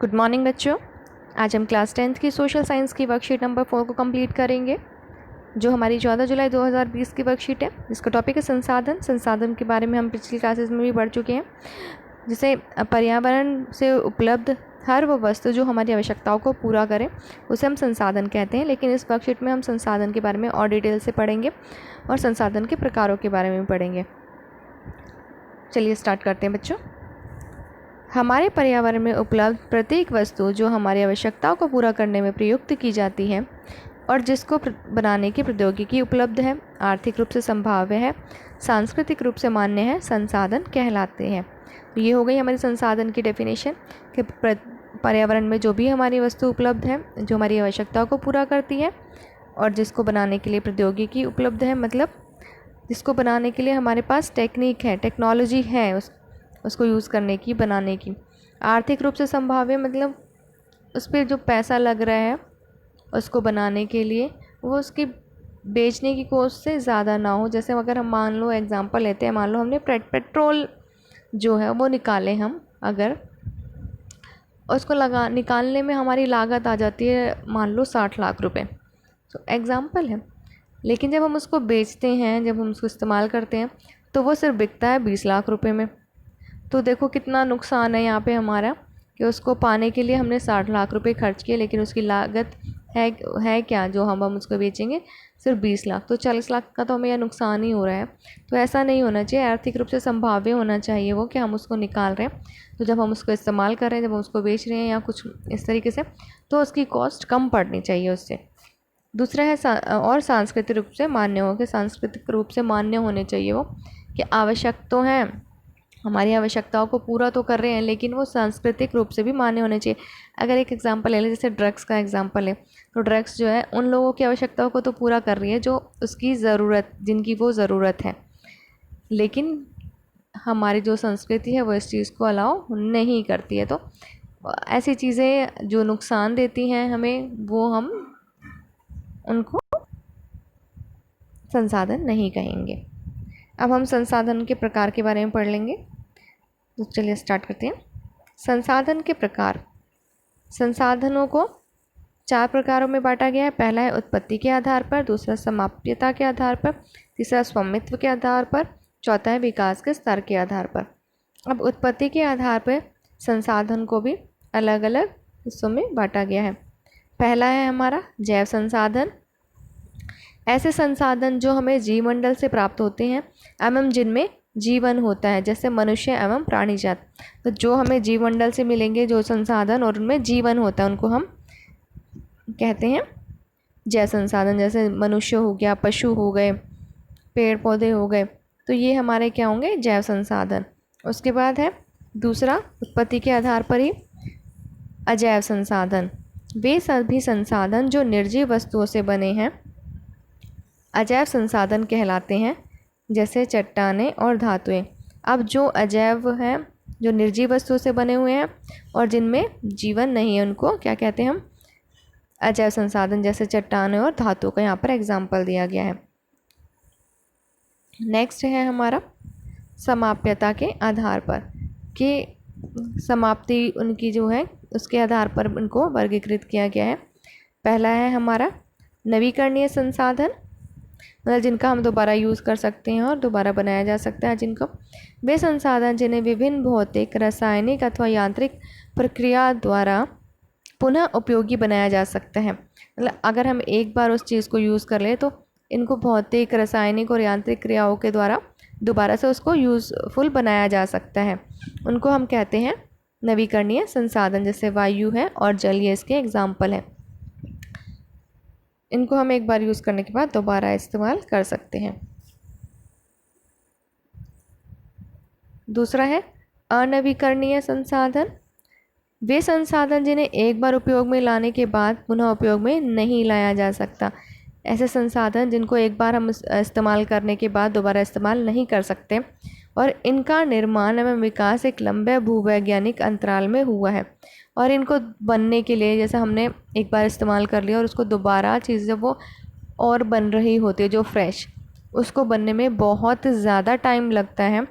Good morning बच्चों। आज हम क्लास 10th की सोशल साइंस की वर्कशीट नंबर 4 को कंप्लीट करेंगे, जो हमारी 14 जुलाई 2020 की वर्कशीट है, जिसका टॉपिक है संसाधन। संसाधन के बारे में हम पिछली क्लासेस में भी पढ़ चुके हैं, जिसे पर्यावरण से उपलब्ध हर वो वस्तु जो हमारी आवश्यकताओं को पूरा करे उसे हम संसाधन कहते हैं। लेकिन इस वर्कशीट में हम संसाधन के बारे में और डिटेल से पढ़ेंगे और संसाधन के प्रकारों के बारे में पढ़ेंगे। चलिए स्टार्ट करते हैं बच्चों। हमारे पर्यावरण में उपलब्ध प्रत्येक वस्तु जो हमारी आवश्यकताओं को पूरा करने में प्रयुक्त की जाती है और जिसको बनाने की प्रौद्योगिकी उपलब्ध है, आर्थिक रूप से संभाव्य है, सांस्कृतिक रूप से मान्य है, संसाधन कहलाते हैं। ये हो गई हमारी संसाधन की डेफिनेशन कि पर्यावरण में जो भी हमारी वस्तु उपलब्ध है जो हमारी आवश्यकताओं को पूरा करती है और जिसको बनाने के लिए प्रौद्योगिकी उपलब्ध है, मतलब जिसको बनाने के लिए हमारे पास टेक्निक है, टेक्नोलॉजी है उसको यूज़ करने की, बनाने की। आर्थिक रूप से संभाव्य मतलब उस पर जो पैसा लग रहा है उसको बनाने के लिए वो उसकी बेचने की कॉस्ट से ज़्यादा ना हो। जैसे अगर हम मान लो एग्जांपल लेते हैं, मान लो हमने पेट्रोल जो है वो निकाले हम, अगर उसको निकालने में हमारी लागत आ जाती है मान लो 60 लाख रुपए, तो एग्जांपल है। लेकिन जब हम उसको बेचते हैं, जब हम उसको इस्तेमाल करते हैं तो वो सिर्फ बिकता है 20 लाख रुपए में। तो देखो कितना नुकसान है यहाँ पे हमारा कि उसको पाने के लिए हमने 60 लाख रुपए खर्च किए, लेकिन उसकी लागत है क्या जो हम उसको बेचेंगे, सिर्फ 20 लाख। तो 40 लाख का तो हमें यह नुकसान ही हो रहा है। तो ऐसा नहीं होना चाहिए, आर्थिक रूप से संभाव्य होना चाहिए वो कि हम उसको निकाल रहे हैं, तो जब हम उसको इस्तेमाल कर रहे हैं, जब हम उसको बेच रहे हैं या कुछ इस तरीके से, तो उसकी कॉस्ट कम पड़नी चाहिए उससे। दूसरा है और सांस्कृतिक रूप से मान्य हो, कि सांस्कृतिक रूप से मान्य होने चाहिए वो कि आवश्यक तो हैं, हमारी आवश्यकताओं को पूरा तो कर रहे हैं, लेकिन वो सांस्कृतिक रूप से भी मान्य होने चाहिए। अगर एक एग्जांपल ले लें, जैसे ड्रग्स का एग्जांपल है, तो ड्रग्स जो है उन लोगों की आवश्यकताओं को तो पूरा कर रही है जो उसकी ज़रूरत, जिनकी वो ज़रूरत है, लेकिन हमारी जो संस्कृति है वो इस चीज़ को अलाउ नहीं करती है। तो ऐसी चीज़ें जो नुकसान देती हैं हमें, वो हम उनको संसाधन नहीं कहेंगे। अब हम संसाधन के प्रकार के बारे में पढ़ लेंगे, तो चलिए स्टार्ट करते हैं। संसाधन के प्रकार। संसाधनों को 4 प्रकारों में बांटा गया है। पहला है उत्पत्ति के आधार पर, दूसरा समाप्यता के आधार पर, तीसरा स्वामित्व के आधार पर, चौथा है विकास के स्तर के आधार पर। अब उत्पत्ति के आधार पर संसाधन को भी अलग अलग हिस्सों में बांटा गया है। पहला है हमारा जैव संसाधन। ऐसे संसाधन जो हमें जीवमंडल से प्राप्त होते हैं एवं जिनमें जीवन होता है, जैसे मनुष्य एवं प्राणी जात। तो जो हमें जीवमंडल से मिलेंगे जो संसाधन और उनमें जीवन होता है, उनको हम कहते हैं जैव संसाधन। जैसे मनुष्य हो गया, पशु हो गए, पेड़ पौधे हो गए, तो ये हमारे क्या होंगे, जैव संसाधन। उसके बाद है दूसरा उत्पत्ति के आधार पर ही अजैव संसाधन। वे सभी संसाधन जो निर्जीव वस्तुओं से बने हैं अजैव संसाधन कहलाते हैं, जैसे चट्टानें और धातुएं। अब जो अजैव हैं, जो निर्जीव वस्तुओं से बने हुए हैं और जिनमें जीवन नहीं है, उनको क्या कहते हैं हम, अजैव संसाधन। जैसे चट्टानें और धातु का यहाँ पर एग्जाम्पल दिया गया है। नेक्स्ट है हमारा समाप्यता के आधार पर, कि समाप्ति उनकी जो है उसके आधार पर उनको वर्गीकृत किया गया है। पहला है हमारा नवीकरणीय संसाधन, मतलब जिनका हम दोबारा यूज़ कर सकते हैं और दोबारा बनाया जा सकता है जिनको। वे संसाधन जिन्हें विभिन्न भौतिक, रासायनिक अथवा यांत्रिक प्रक्रिया द्वारा पुनः उपयोगी बनाया जा सकता है। मतलब अगर हम एक बार उस चीज़ को यूज़ कर लें तो इनको भौतिक, रासायनिक और यांत्रिक क्रियाओं के द्वारा दोबारा से उसको यूज़फुल बनाया जा सकता है, उनको हम कहते हैं नवीकरणीय संसाधन। जैसे वायु है और जल, ये इसके एग्जाम्पल है। इनको हम एक बार यूज़ करने के बाद दोबारा इस्तेमाल कर सकते हैं। दूसरा है अनवीकरणीय संसाधन। वे संसाधन जिन्हें एक बार उपयोग में लाने के बाद पुनः उपयोग में नहीं लाया जा सकता। ऐसे संसाधन जिनको एक बार हम इस्तेमाल करने के बाद दोबारा इस्तेमाल नहीं कर सकते और इनका निर्माण एवं विकास एक लंबे भूवैज्ञानिक अंतराल में हुआ है। और इनको बनने के लिए, जैसे हमने एक बार इस्तेमाल कर लिया और उसको दोबारा चीज़ जब वो और बन रही होती है जो फ्रेश, उसको बनने में बहुत ज़्यादा टाइम लगता है,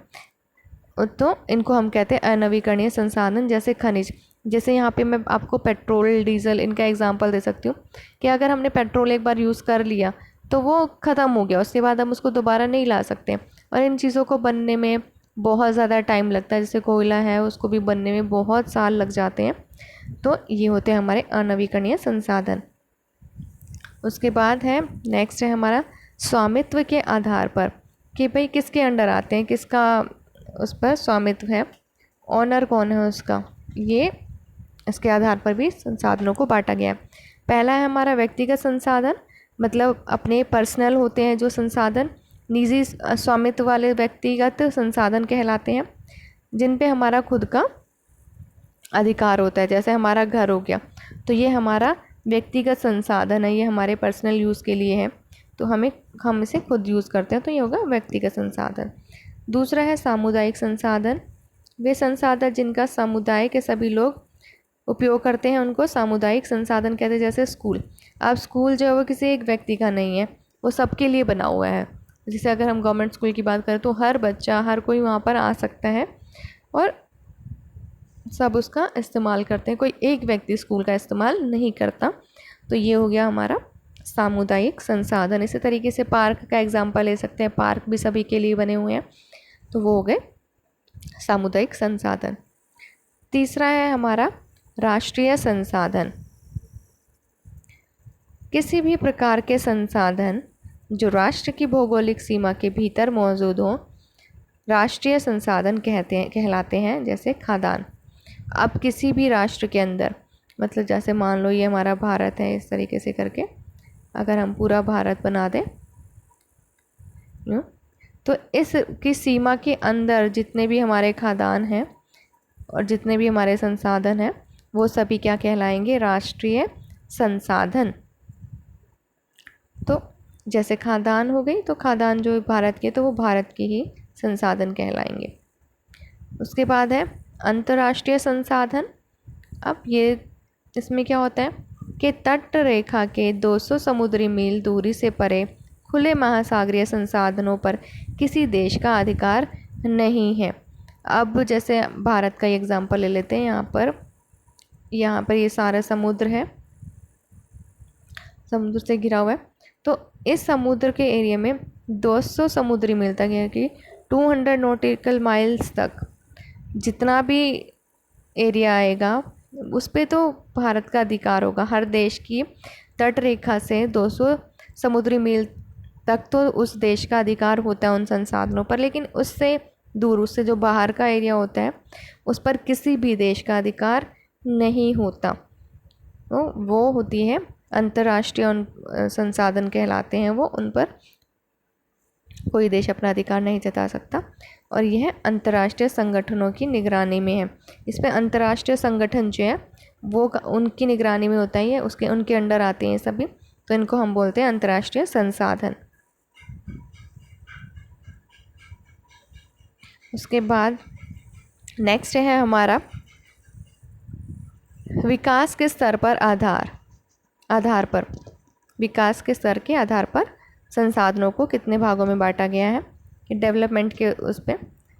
तो इनको हम कहते हैं अनवीकरणीय संसाधन। जैसे खनिज, जैसे यहाँ पे मैं आपको पेट्रोल डीजल इनका एग्जांपल दे सकती हूँ कि अगर हमने पेट्रोल एक बार यूज़ कर लिया तो वो ख़त्म हो गया, उसके बाद हम उसको दोबारा नहीं ला सकते, और इन चीज़ों को बनने में बहुत ज़्यादा टाइम लगता है। जैसे कोयला है, उसको भी बनने में बहुत साल लग जाते हैं। तो ये होते हैं हमारे अनवीकरणीय संसाधन। उसके बाद है नेक्स्ट है हमारा स्वामित्व के आधार पर, कि भाई किसके अंडर आते हैं, किसका उस पर स्वामित्व है, ऑनर कौन है उसका, ये इसके आधार पर भी संसाधनों को बांटा गया है। पहला है हमारा व्यक्तिगत संसाधन, मतलब अपने पर्सनल होते हैं जो संसाधन, निजी स्वामित्व वाले व्यक्तिगत संसाधन कहलाते हैं, जिन पे हमारा खुद का अधिकार होता है। जैसे हमारा घर हो गया, तो ये हमारा व्यक्तिगत संसाधन है, ये हमारे पर्सनल यूज़ के लिए है, तो हम इसे खुद यूज़ करते हैं, तो ये होगा व्यक्तिगत संसाधन। दूसरा है सामुदायिक संसाधन, वे संसाधन जिनका समुदाय के सभी लोग उपयोग करते हैं उनको सामुदायिक संसाधन कहते हैं। जैसे स्कूल, अब स्कूल जो है वो किसी एक व्यक्ति का नहीं है, वो सबके लिए बना हुआ है। जैसे अगर हम गवर्नमेंट स्कूल की बात करें तो हर बच्चा, हर कोई वहाँ पर आ सकता है और सब उसका इस्तेमाल करते हैं, कोई एक व्यक्ति स्कूल का इस्तेमाल नहीं करता। तो ये हो गया हमारा सामुदायिक संसाधन। इसी तरीके से पार्क का एग्जाम्पल ले सकते हैं, पार्क भी सभी के लिए बने हुए हैं, तो वो हो गए सामुदायिक संसाधन। तीसरा है हमारा राष्ट्रीय संसाधन, किसी भी प्रकार के संसाधन जो राष्ट्र की भौगोलिक सीमा के भीतर मौजूद हो, राष्ट्रीय संसाधन कहलाते हैं। जैसे खाद्यान्न, अब किसी भी राष्ट्र के अंदर, मतलब जैसे मान लो ये हमारा भारत है, इस तरीके से करके अगर हम पूरा भारत बना दें तो इसकी सीमा के अंदर जितने भी हमारे खाद्यान्न हैं और जितने भी हमारे संसाधन हैं वो सभी क्या कहलाएंगे, राष्ट्रीय संसाधन। तो जैसे खाद्यान्न हो गई, तो खाद्यान्न जो भारत के, तो वो भारत के ही संसाधन कहलाएंगे। उसके बाद है अंतर्राष्ट्रीय संसाधन। अब ये इसमें क्या होता है कि तट रेखा के 200 समुद्री मील दूरी से परे खुले महासागरीय संसाधनों पर किसी देश का अधिकार नहीं है। अब जैसे भारत का एग्जांपल ले लेते हैं, यहाँ पर ये सारा समुद्र है, समुद्र से घिरा हुआ है, तो इस समुद्र के एरिया में 200 समुद्री मील तक, यानी कि 200 नॉटिकल माइल्स तक जितना भी एरिया आएगा उस पे तो भारत का अधिकार होगा। हर देश की तट रेखा से 200 समुद्री मील तक तो उस देश का अधिकार होता है उन संसाधनों पर, लेकिन उससे दूर, उससे जो बाहर का एरिया होता है उस पर किसी भी देश का अधिकार नहीं होता। तो वो होती है अंतर्राष्ट्रीय संसाधन कहलाते हैं वो, उन पर कोई देश अपना अधिकार नहीं जता सकता। और यह अंतर्राष्ट्रीय संगठनों की निगरानी में है। इसमें अंतर्राष्ट्रीय संगठन जो है वो उनकी निगरानी में होता है, उनके अंडर आते हैं सभी, तो इनको हम बोलते हैं अंतर्राष्ट्रीय संसाधन। उसके बाद नेक्स्ट है हमारा विकास के स्तर पर आधार पर विकास के स्तर के आधार पर संसाधनों को कितने भागों में बांटा गया है कि डेवलपमेंट के उस पर।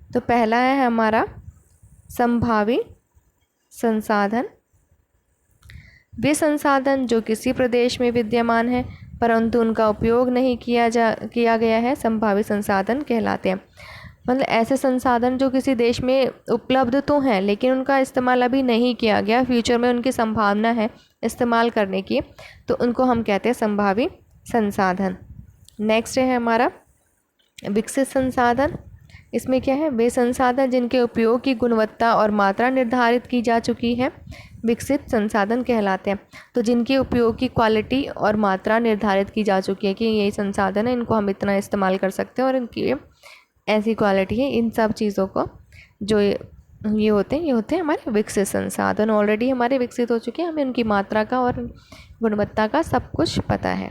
तो पहला है हमारा संभावी संसाधन, वे संसाधन जो किसी प्रदेश में विद्यमान है परंतु उनका उपयोग नहीं किया गया है, संभावी संसाधन कहलाते हैं। मतलब ऐसे संसाधन जो किसी देश में उपलब्ध तो हैं लेकिन उनका इस्तेमाल अभी नहीं किया गया, फ्यूचर में उनकी संभावना है इस्तेमाल करने की, तो उनको हम कहते हैं संभावी संसाधन। नेक्स्ट है हमारा विकसित संसाधन। इसमें क्या है, वे संसाधन जिनके उपयोग की गुणवत्ता और मात्रा निर्धारित की जा चुकी है, विकसित संसाधन कहलाते हैं। तो जिनके उपयोग की क्वालिटी और मात्रा निर्धारित की जा चुकी है कि ये संसाधन है, इनको हम इतना इस्तेमाल कर सकते हैं और इनकी ऐसी क्वालिटी है, इन सब चीज़ों को जो ये होते हैं हमारे विकसित संसाधन। ऑलरेडी हमारे विकसित हो चुके हैं, हमें उनकी मात्रा का और गुणवत्ता का सब कुछ पता है।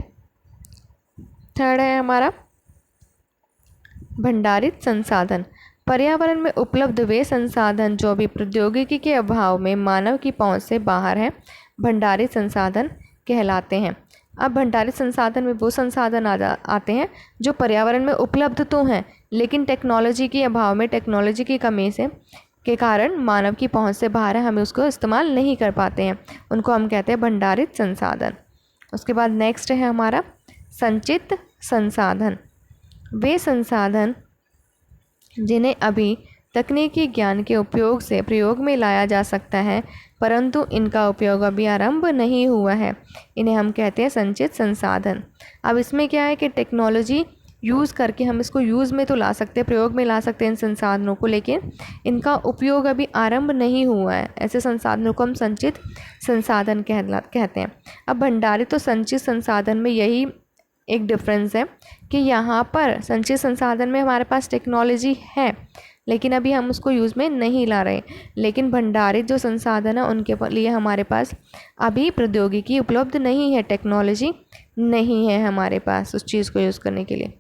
थर्ड है हमारा भंडारित संसाधन। पर्यावरण में उपलब्ध वे संसाधन जो भी प्रौद्योगिकी के अभाव में मानव की पहुंच से बाहर हैं, भंडारित संसाधन कहलाते हैं। अब भंडारित संसाधन में वो संसाधन आते हैं जो पर्यावरण में उपलब्ध तो हैं लेकिन टेक्नोलॉजी के अभाव में, टेक्नोलॉजी की कमी से के कारण मानव की पहुंच से बाहर है, हमें उसको इस्तेमाल नहीं कर पाते हैं, उनको हम कहते हैं भंडारित संसाधन। उसके बाद नेक्स्ट है हमारा संचित संसाधन। वे संसाधन जिन्हें अभी तकनीकी ज्ञान के उपयोग से प्रयोग में लाया जा सकता है परंतु इनका उपयोग अभी आरंभ नहीं हुआ है, इन्हें हम कहते हैं संचित संसाधन। अब इसमें क्या है कि टेक्नोलॉजी यूज़ करके हम इसको यूज़ में तो ला सकते हैं, प्रयोग में ला सकते हैं इन संसाधनों को, लेकिन इनका उपयोग अभी आरंभ नहीं हुआ है। ऐसे संसाधनों को हम संचित संसाधन कहते हैं। अब भंडारित तो संचित संसाधन में यही एक डिफरेंस है कि यहाँ पर संचित संसाधन में हमारे पास टेक्नोलॉजी है लेकिन अभी हम उसको यूज़ में नहीं ला रहे, लेकिन भंडारित जो संसाधन है उनके लिए हमारे पास अभी प्रौद्योगिकी उपलब्ध नहीं है, टेक्नोलॉजी नहीं है हमारे पास उस चीज़ को यूज़ करने के लिए।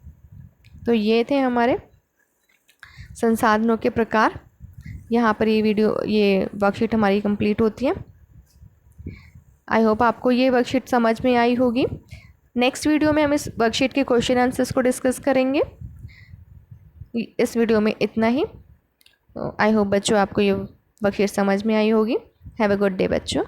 तो ये थे हमारे संसाधनों के प्रकार। यहाँ पर ये वर्कशीट हमारी कंप्लीट होती है। आई होप आपको ये वर्कशीट समझ में आई होगी। नेक्स्ट वीडियो में हम इस वर्कशीट के क्वेश्चन आंसर्स को डिस्कस करेंगे। इस वीडियो में इतना ही। आई होप बच्चों आपको ये वर्कशीट समझ में आई होगी। हैव अ गुड डे बच्चों।